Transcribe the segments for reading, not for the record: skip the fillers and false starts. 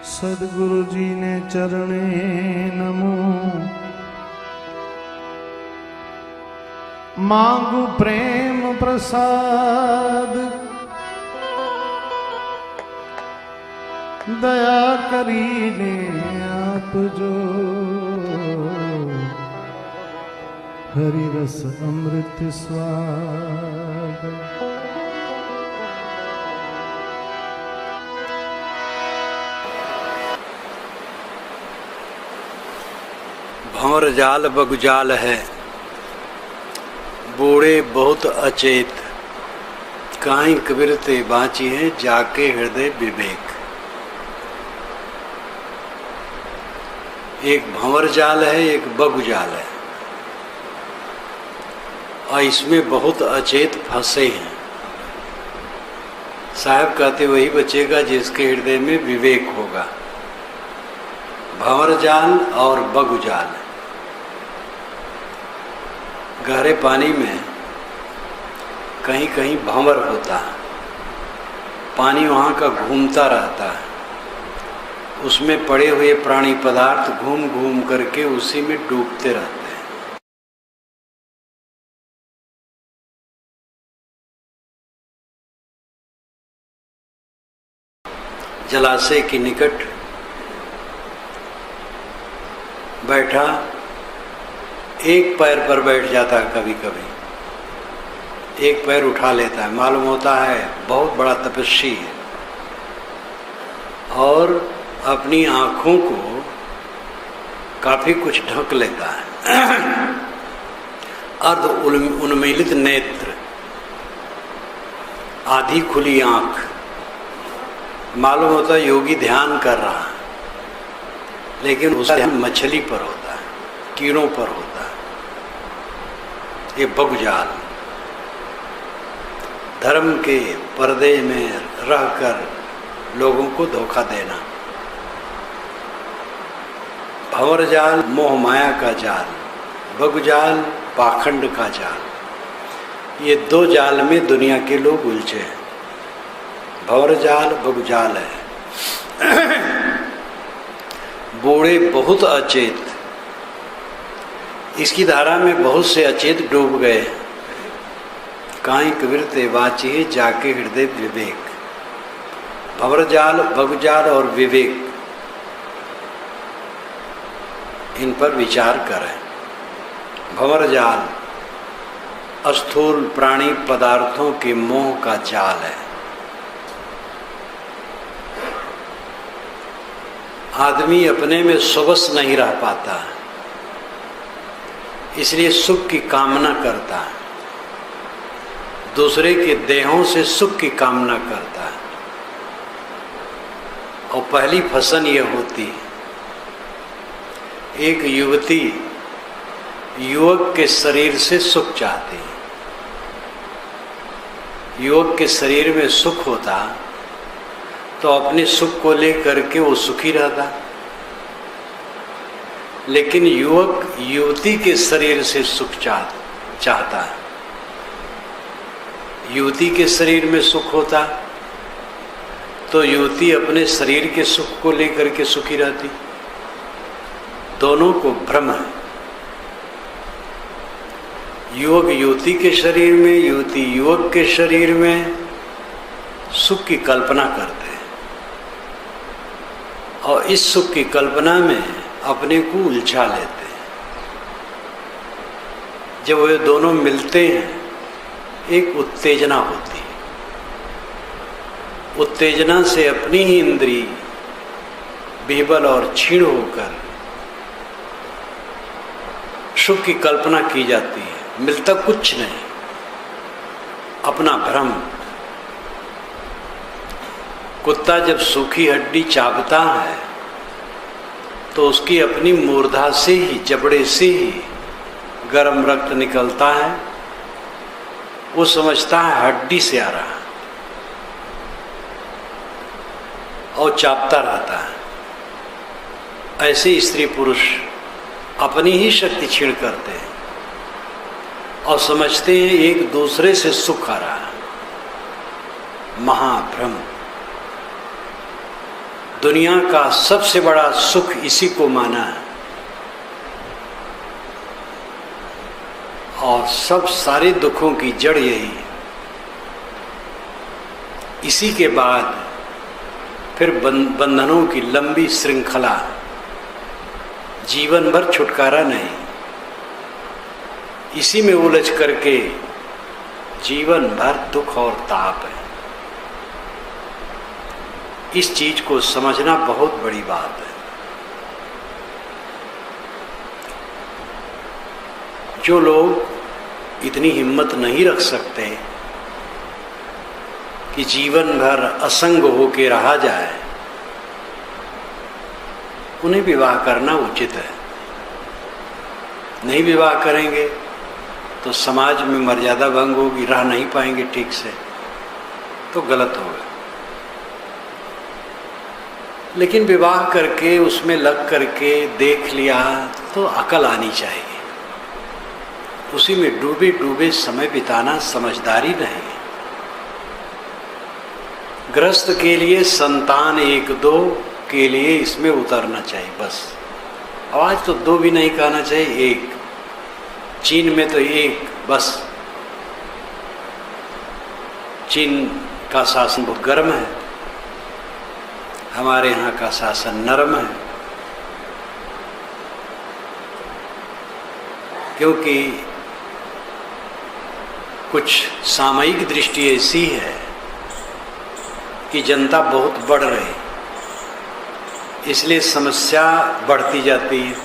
सदगुरु जी ने चरणे नमो। मांगू प्रेम प्रसाद दया करीने आप जो। हरि रस अमृत स्वाद। भंवर जाल बगुजाल है, बूढ़े बहुत अचेत, काहीं कबीर ते बाँची है जाके हृदय विवेक। एक भंवर जाल है, एक बगुजाल है, और इसमें बहुत अचेत फंसे हैं। साहब कहते वही बचेगा जिसके हृदय में विवेक होगा। भंवर जाल और बगुजाल, गहरे पानी में कहीं कहीं भंवर होता है, पानी वहाँ का घूमता रहता है, उसमें पड़े हुए प्राणी पदार्थ घूम घूम करके उसी में डूबते रहते हैं। जलाशय के निकट बैठा एक पैर पर बैठ जाता है, कभी कभी एक पैर उठा लेता है, मालूम होता है बहुत बड़ा तपस्वी है, और अपनी आँखों को काफी कुछ ढक लेता है। अर्ध उन्मीलित नेत्र, आधी खुली आँख, मालूम होता है योगी ध्यान कर रहा है, लेकिन उसका ध्यान मछली पर होता है, कीड़ों पर होता है। ये बगुजाल, धर्म के पर्दे में रहकर लोगों को धोखा देना। भंवर जाल मोह माया का जाल, बगुजाल पाखंड का जाल। ये दो जाल में दुनिया के लोग उलझे हैं। भंवर जाल बगुजाल है। बूढ़े बहुत अचेत, इसकी धारा में बहुत से अचेत डूब गए। काहीं कबीर ते बाँची जाके हृदय विवेक। भंवर जाल, बगुजाल और विवेक, इन पर विचार करें। भंवर जाल स्थूल प्राणी पदार्थों के मोह का जाल है। आदमी अपने में सुबस नहीं रह पाता, इसलिए सुख की कामना करता है, दूसरे के देहों से सुख की कामना करता है। और पहली फसन ये होती है, एक युवती युवक के शरीर से सुख चाहती है। युवक के शरीर में सुख होता तो अपने सुख को लेकर के वो सुखी रहता, लेकिन युवक युवती के शरीर से सुख चाहता है। युवती के शरीर में सुख होता तो युवती अपने शरीर के सुख को लेकर के सुखी रहती। दोनों को भ्रम है। युवक युवती के शरीर में, युवती युवक के शरीर में सुख की कल्पना करते हैं, और इस सुख की कल्पना में अपने को उलझा लेते हैं। जब वे दोनों मिलते हैं, एक उत्तेजना होती है। उत्तेजना से अपनी ही इंद्री बेबल और क्षीण होकर सुख की कल्पना की जाती है। मिलता कुछ नहीं, अपना भ्रम। कुत्ता जब सूखी हड्डी चाबता है तो उसकी अपनी मूर्धा से ही, जबड़े से ही गर्म रक्त निकलता है। वो समझता है हड्डी से आ रहा है और चाबता रहता है। ऐसे स्त्री पुरुष अपनी ही शक्ति क्षीण करते हैं और समझते हैं एक दूसरे से सुख आ रहा है। महाभ्रम। दुनिया का सबसे बड़ा सुख इसी को माना है और सब सारे दुखों की जड़ यही है। इसी के बाद फिर बंधनों की लंबी श्रृंखला, जीवन भर छुटकारा नहीं। इसी में उलझ करके जीवन भर दुख और ताप है। इस चीज को समझना बहुत बड़ी बात है। जो लोग इतनी हिम्मत नहीं रख सकते कि जीवन भर असंग होके रहा जाए, उन्हें विवाह करना उचित है। नहीं विवाह करेंगे तो समाज में मर्यादा भंग होगी, रह नहीं पाएंगे ठीक से, तो गलत होगा। लेकिन विवाह करके उसमें लग करके देख लिया तो अकल आनी चाहिए। उसी में डूबे डूबे समय बिताना समझदारी नहीं। गृहस्थ के लिए संतान 1-2 के लिए इसमें उतरना चाहिए बस। आज तो 2 भी नहीं कहना चाहिए, 1। चीन में तो 1 बस। चीन का शासन बहुत गर्म है, हमारे यहाँ का शासन नरम है। क्योंकि कुछ सामयिक दृष्टि ऐसी है कि जनता बहुत बढ़ रही, इसलिए समस्या बढ़ती जाती है।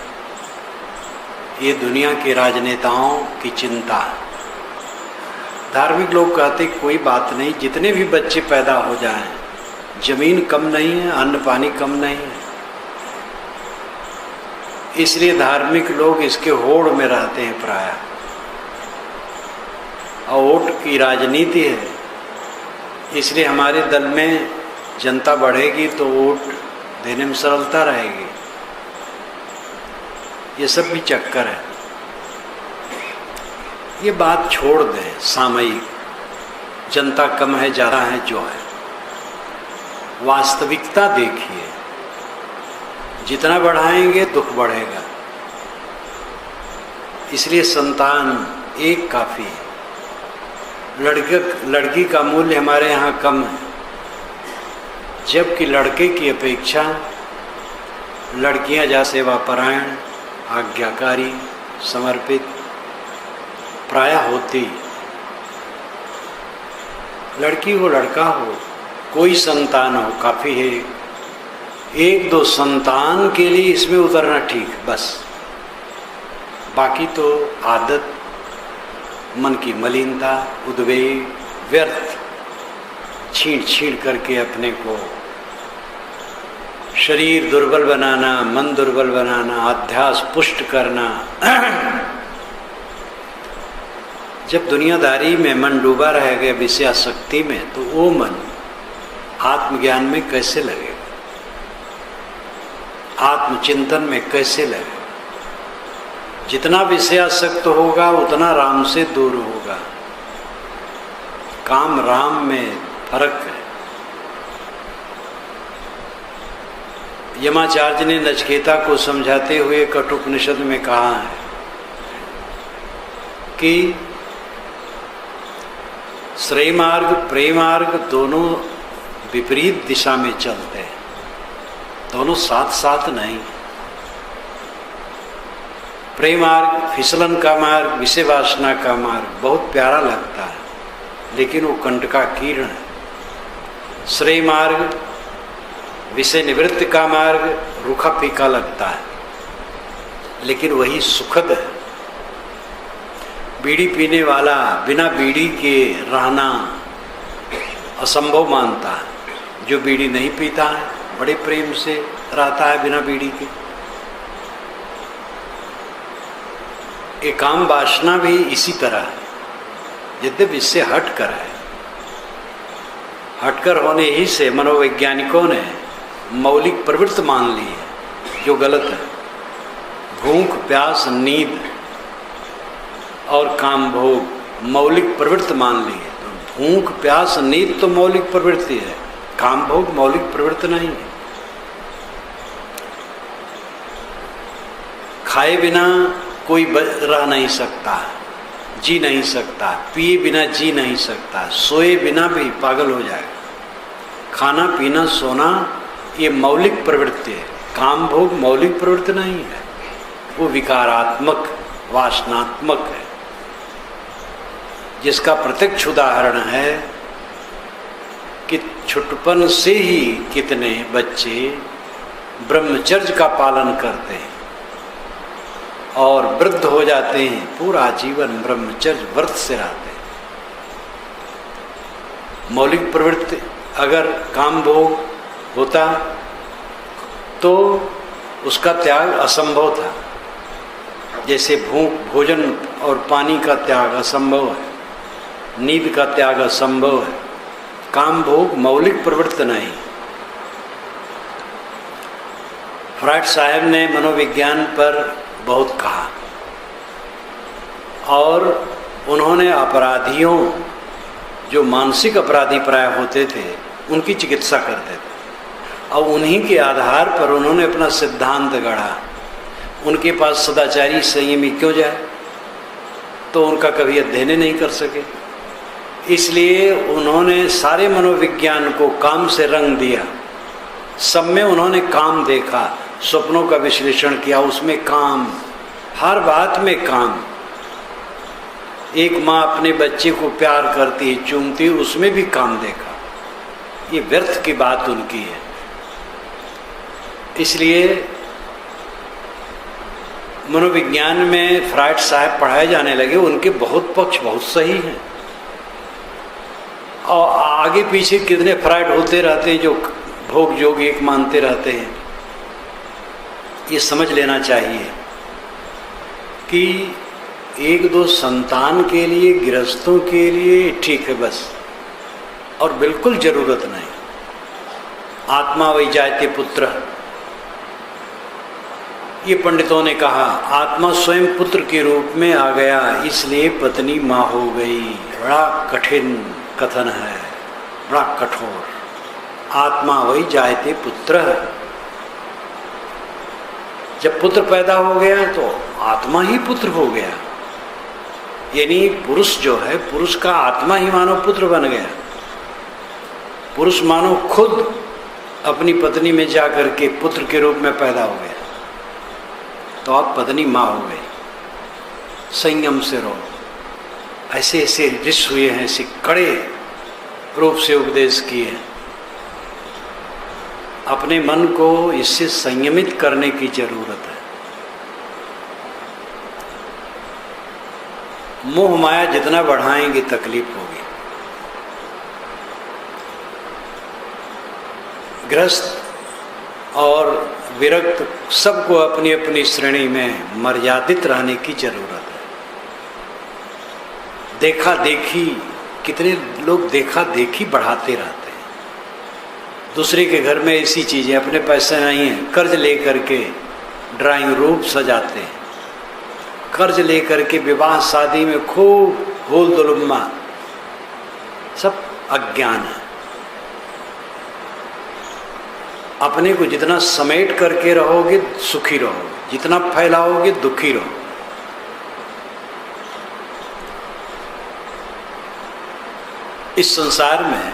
ये दुनिया के राजनेताओं की चिंता है। धार्मिक लोग कहते कोई बात नहीं, जितने भी बच्चे पैदा हो जाएं, जमीन कम नहीं है, अन्न पानी कम नहीं है। इसलिए धार्मिक लोग इसके होड़ में रहते हैं प्रायः। और वोट की राजनीति है, इसलिए हमारे दल में जनता बढ़ेगी तो वोट देने में सरलता रहेगी। ये सब भी चक्कर है। ये बात छोड़ दें सामयिक, जनता कम है ज़्यादा है जो है। वास्तविकता देखिए, जितना बढ़ाएंगे दुख बढ़ेगा। इसलिए संतान 1 काफ़ी है। लड़की का मूल्य हमारे यहाँ कम है, जबकि लड़के की अपेक्षा लड़कियाँ जा सेवापरायण, आज्ञाकारी, समर्पित प्रायः होती। लड़की हो लड़का हो, कोई संतान हो काफ़ी है। 1-2 संतान के लिए इसमें उतरना ठीक बस। बाकी तो आदत, मन की मलिनता, उद्वेग, व्यर्थ छीण करके अपने को शरीर दुर्बल बनाना, मन दुर्बल बनाना, अध्यास पुष्ट करना। जब दुनियादारी में मन डूबा रहेगा विषयासक्ति में, तो वो मन आत्मज्ञान में कैसे लगेगा, आत्मचिंतन में कैसे लगेगा। जितना विषयासक्त होगा उतना राम से दूर होगा। काम राम में फर्क है। यमाचार्य ने नचिकेता को समझाते हुए कठोपनिषद में कहा है कि श्रेय मार्ग प्रेम मार्ग दोनों विपरीत दिशा में चलते हैं, दोनों साथ साथ नहीं। प्रेम मार्ग फिसलन का मार्ग, विषय वासना का मार्ग बहुत प्यारा लगता है, लेकिन वो कंटका कीर्ण है। श्रेय मार्ग विषय निवृत्ति का मार्ग रूखा फीका लगता है, लेकिन वही सुखद है। बीड़ी पीने वाला बिना बीड़ी के रहना असंभव मानता है, जो बीड़ी नहीं पीता है बड़े प्रेम से रहता है बिना बीड़ी के। ये काम वासना भी इसी तरह है, यद्यपि इससे हटकर है। हटकर होने ही से मनोवैज्ञानिकों ने मौलिक प्रवृत्ति मान ली है, जो गलत है। भूख प्यास नींद और काम भोग मौलिक प्रवृत्ति मान ली है। तो भूख प्यास नींद तो मौलिक प्रवृत्ति है, काम भोग मौलिक प्रवृत्ति नहीं है। खाए बिना कोई रह नहीं सकता, जी नहीं सकता, पिए बिना जी नहीं सकता, सोए बिना भी पागल हो जाएगा। खाना पीना सोना ये मौलिक प्रवृत्ति है, काम भोग मौलिक प्रवृत्ति नहीं है, वो विकारात्मक वासनात्मक है, जिसका प्रत्यक्ष उदाहरण है कि छुटपन से ही कितने बच्चे ब्रह्मचर्य का पालन करते हैं और वृद्ध हो जाते हैं, पूरा जीवन ब्रह्मचर्य व्रत से रहते हैं। मौलिक प्रवृत्ति अगर काम भोग होता तो उसका त्याग असंभव था, जैसे भोजन और पानी का त्याग असंभव है, नींद का त्याग असंभव है, काम भोग मौलिक प्रवृत्ति नहीं। फ्राइड साहब ने मनोविज्ञान पर बहुत कहा और उन्होंने अपराधियों, जो मानसिक अपराधी प्राय होते थे, उनकी चिकित्सा करते थे और उन्हीं के आधार पर उन्होंने अपना सिद्धांत गढ़ा। उनके पास सदाचारी संयमी क्यों जाए, तो उनका कभी अध्ययन नहीं कर सके, इसलिए उन्होंने सारे मनोविज्ञान को काम से रंग दिया। सब में उन्होंने काम देखा, स्वप्नों का विश्लेषण किया, उसमें काम, हर बात में काम। एक माँ अपने बच्चे को प्यार करती है, चूमती है, उसमें भी काम देखा। ये व्यर्थ की बात उनकी है। इसलिए मनोविज्ञान में फ्राइड साहब पढ़ाए जाने लगे, उनके बहुत पक्ष बहुत सही हैं और आगे पीछे कितने फ्राइड होते रहते हैं जो भोग योग एक मानते रहते हैं। ये समझ लेना चाहिए कि एक दो संतान के लिए, गृहस्थों के लिए ठीक है बस, और बिल्कुल जरूरत नहीं। आत्मा वही जायते पुत्र, ये पंडितों ने कहा, आत्मा स्वयं पुत्र के रूप में आ गया, इसलिए पत्नी माँ हो गई। बड़ा कठिन कथन है, बड़ा कठोर। आत्मा वही जायते पुत्र है। जब पुत्र पैदा हो गया तो आत्मा ही पुत्र हो गया, यानी पुरुष जो है, पुरुष का आत्मा ही मानो पुत्र बन गया। पुरुष मानो खुद अपनी पत्नी में जाकर के पुत्र के रूप में पैदा हो गया, तो आप पत्नी माँ हो गई। संयम से रहो। ऐसे ऐसे ऋषि हुए हैं, ऐसे कड़े रूप से उपदेश किए। अपने मन को इससे संयमित करने की जरूरत है। मोह माया जितना बढ़ाएंगे तकलीफ होगी। गृहस्थ और विरक्त सबको अपनी अपनी श्रेणी में मर्यादित रहने की जरूरत है। देखा देखी, कितने लोग देखा देखी बढ़ाते रहते हैं। दूसरे के घर में ऐसी चीजें, अपने पैसे नहीं है, कर्ज लेकर के ड्राइंग रूम सजाते हैं, कर्ज लेकर के विवाह शादी में खूब होल दुलम्मा, सब अज्ञान है। अपने को जितना समेट करके रहोगे सुखी रहोगे, जितना फैलाओगे दुखी रहोगे। इस संसार में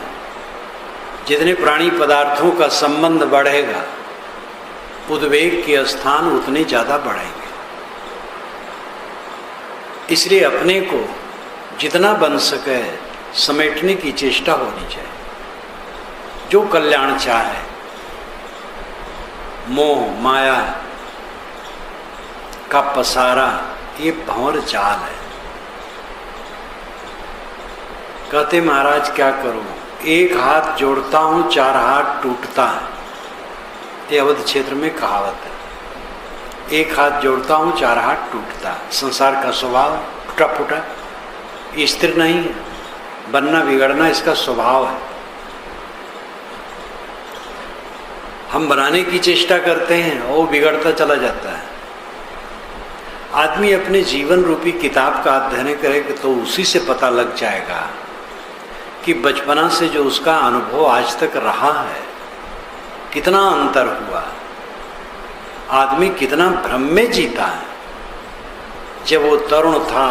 जितने प्राणी पदार्थों का संबंध बढ़ेगा, उद्वेग के स्थान उतने ज़्यादा बढ़ेंगे। इसलिए अपने को जितना बन सके समेटने की चेष्टा होनी चाहिए। जो कल्याण चाहे, मोह माया का पसारा ये भंवर जाल है। कहते महाराज क्या करूं, एक हाथ जोड़ता हूं चार हाथ टूटता है। ये अवध क्षेत्र में कहावत है। एक हाथ जोड़ता हूं चार हाथ टूटता है। संसार का स्वभाव टूटा फूटा, ये स्थिर नहीं है। बनना बिगड़ना इसका स्वभाव है। हम बनाने की चेष्टा करते हैं और वो बिगड़ता चला जाता है। आदमी अपने जीवन रूपी किताब का अध्ययन करेगा तो उसी से पता लग जाएगा कि बचपना से जो उसका अनुभव आज तक रहा है, कितना अंतर हुआ, आदमी कितना भ्रम में जीता है। जब वो तरुण था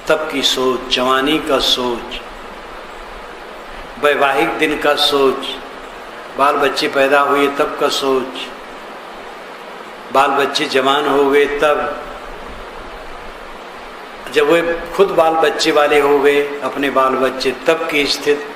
तब की सोच, जवानी का सोच, वैवाहिक दिन का सोच, बाल बच्चे पैदा हुए तब का सोच, बाल बच्चे जवान हो गए तब, जब वे खुद बाल बच्चे वाले हो गए अपने बाल बच्चे तब की स्थिति,